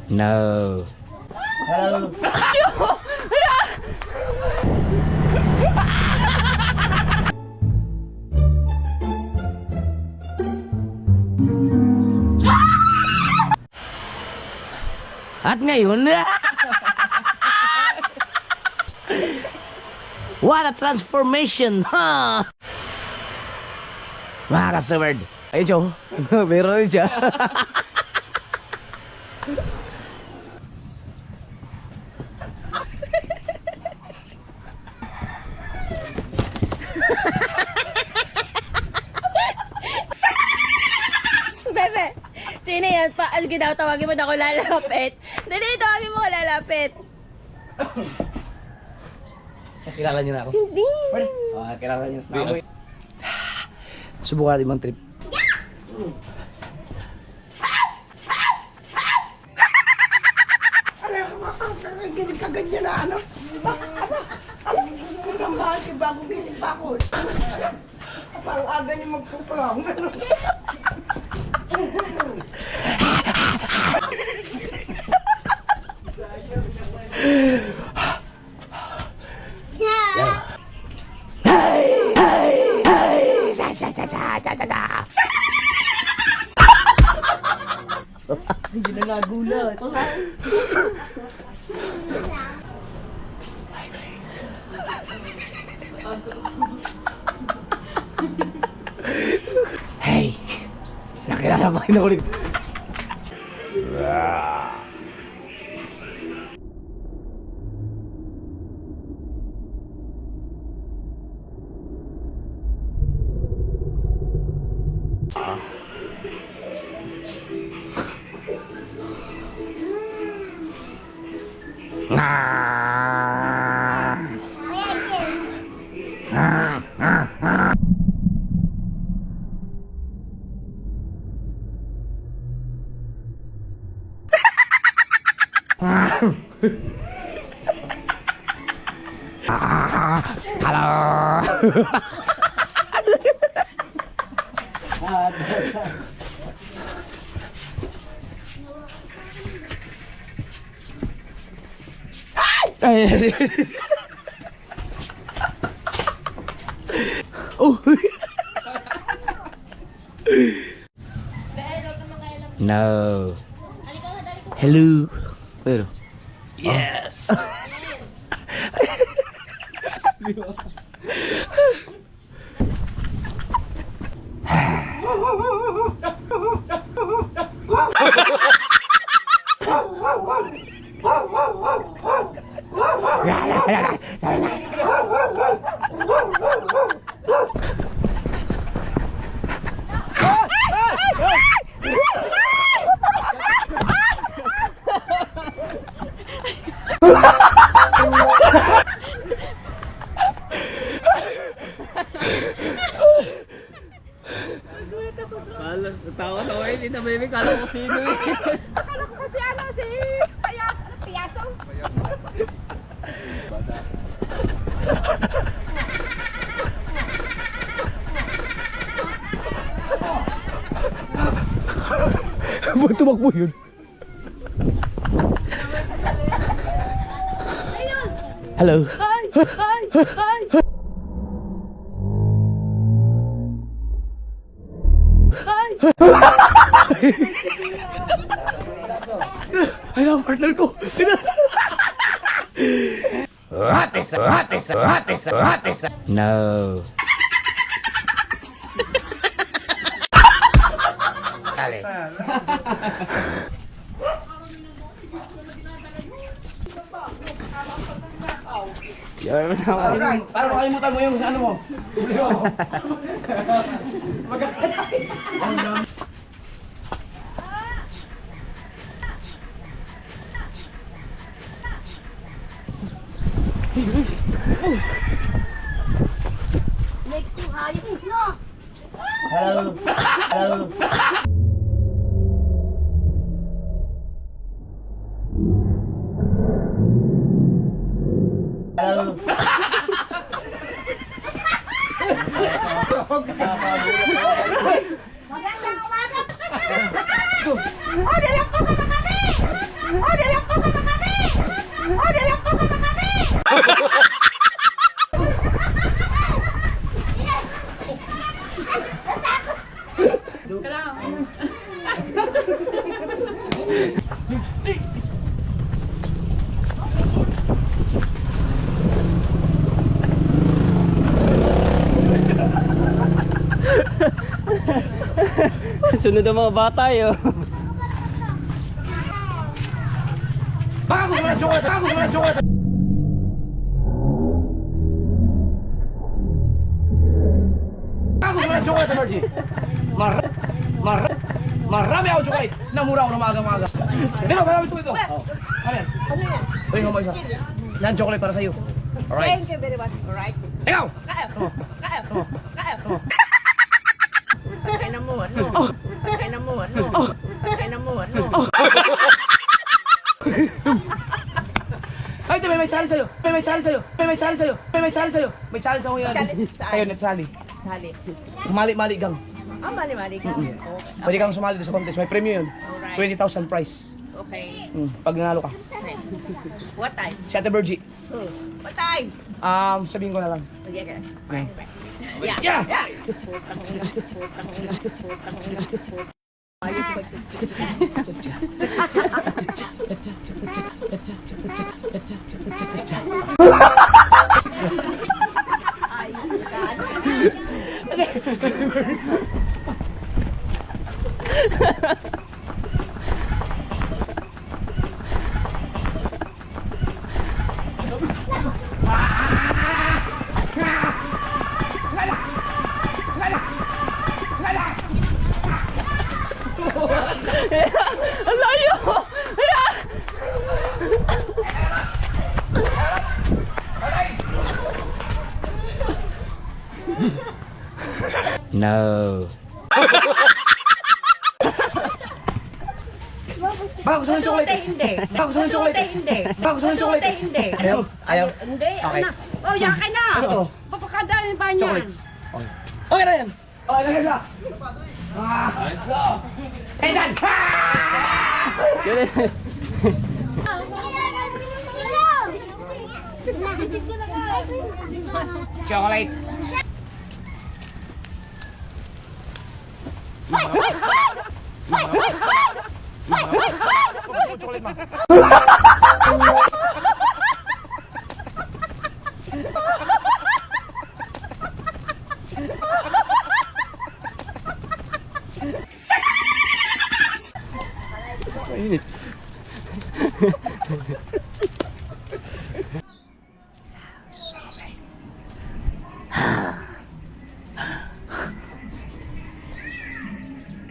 No. Hello. At ngayon, what a transformation, ha? Mga ka-sword. Ayun siya. Meron rin siya. Bebe, sino yan? Algi daw, tawagin mo na ako lalapit. Dali, tawagin mo ko lalapit. Kilala niyo na ako? Hindi. Kilala niyo na ako. Subukan natin mang trip. Kaganyan na ano? Hanggang bakit bago bilhin pa ako? Ang aga niyo magsupa. Hindi na nagulat. Hi guys. Hey, nakilala ba kayo ulit? Halo. Oh. No. Hello. Pero. Yes. Tawa na kayo dito, baby. Kala ko sino eh. Akala ko kasi ano, si Piyaso. Ba't tumakbo yun? Hello. Hi! Hi! Hi! Ay, ang partner ko. What is No. Dale. Alright. Para makalimutan mo yung ano mo. Hey guys. Oh. Like too high. No! Hello. Hello. Hello. Sunod ang mga bata yun. Baka gusto mo ng chocolate! Baka gusto mo ng chocolate! Baka gusto mo ng chocolate, Virgie! Marami ako chocolate! Namura ako ng maaga-maaga. Dito, marami ito ito. Ayan. Uy, nga mo isa. Yan, chocolate para sa'yo. Alright. Thank you very much. Alright. Ikaw! Kaep. Kaep. Kaep. Kaya na mo, ano? Kaya na mo, ano? Kaya na mo, ano? Ay, ito, may challenge sa'yo. May challenge sa'yo. May challenge sa'yo. May challenge sa'yo. May challenge ako yan. Challenge saan? Kayo, net sali. Sali. Mali-mali gang. Ah, mali-mali ka. Pwede kang sumali doon sa contest. May premium yun. Alright. 20,000 price. Okay. Pag nanalo ka. Okay. What time? Si Ate Virgie. What time? Sabihin ko na lang. Yeah. Okay. Yeah. Yeah! Yeah. Ang layo! No. Baka gusto mo ng chocolate. Hindi. Baka gusto mo ng chocolate. Hindi. Baka gusto mo ng chocolate. Hindi. Ayaw? Ayaw? Hindi. Okay. Ano? Oh, yakin na. Ano to? Papakadami pa niyan. Chocolate. Okay. Okay na yan. Okay na yan. Let's go. Hey, Dan! Chocolate. Chocolate, ma.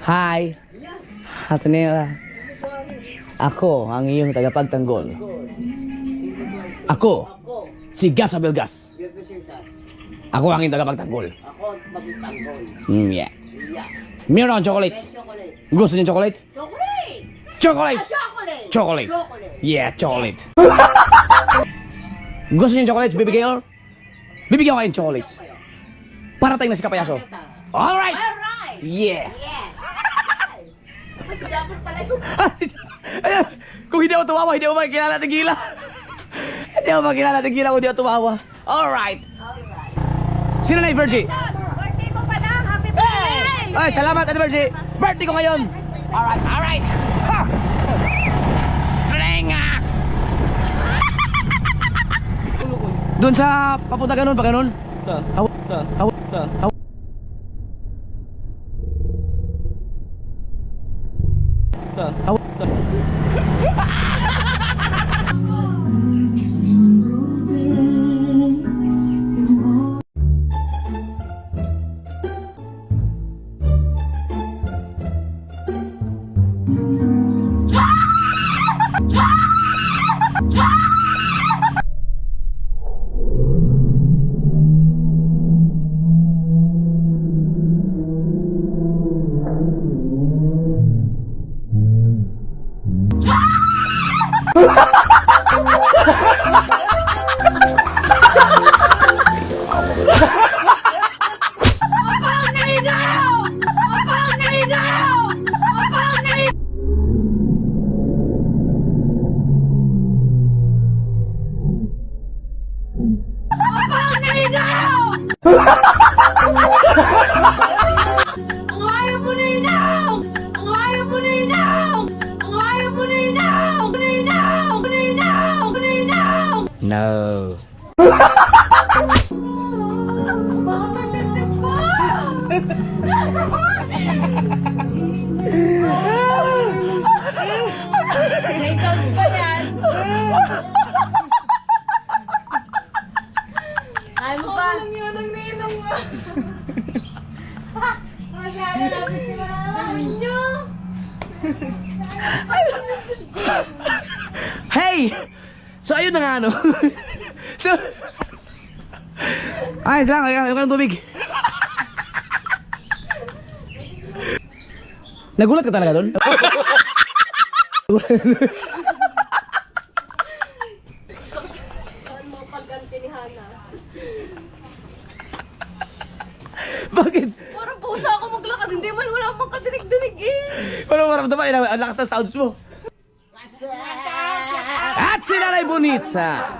Hi. Hatanera. Ako ang iyong tagapagtanggol. Ako, si Gas Abelgas. Ako ang iyong tagapagtanggol. Ako, magtanggol. Yeah. Yeah. Meron akong chocolates. Chocolate. Gusto niyo chocolate? Chocolate! Chocolates! Chocolate! Chocolate. Chocolate. Yeah, chocolate. Gusto niyo chocolates, bibigyan ko? Bibigyan ko kayo ng chocolates. Para tayo na si Kapayaso. Alright! Alright! Yeah! Yes! Dapat pala yung... Ayan, kung hindi ako tumawa, hindi ako makikilala at gila. Hindi ako makikilala at gila kung hindi ako tumawa. Alright. Sino na yung Virgie? Birthday mo pala. Happy birthday! Ay, salamat, Ate Virgie. Birthday ko ngayon. Alright, alright. Ha! Flenga! Doon sa papunta ganun, pa ganun? No. May sounds pa yan. Ano pa? Ano yun ang ninong mo? Masyado namin sinarawan nyo. Hey! So, ayun na nga, no? So, ayos lang, ayun ka ng tubig. Nagulat ka talaga doon? Saan mo pagganti ni Hana? Bakit? Parang pusa ako maglakad. Hindi man wala pang kadinig-dinig eh. Parang maramdaman, ang lakas ng sounds mo. At si Nanay Bonita.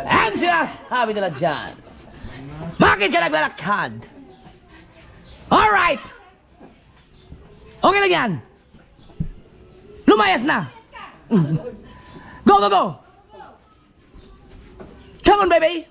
Ang sinasabi nila dyan. Bakit ka naglalakad? Alright! Okay lang yan. Lumayas na. Go, go, go! Come on, baby!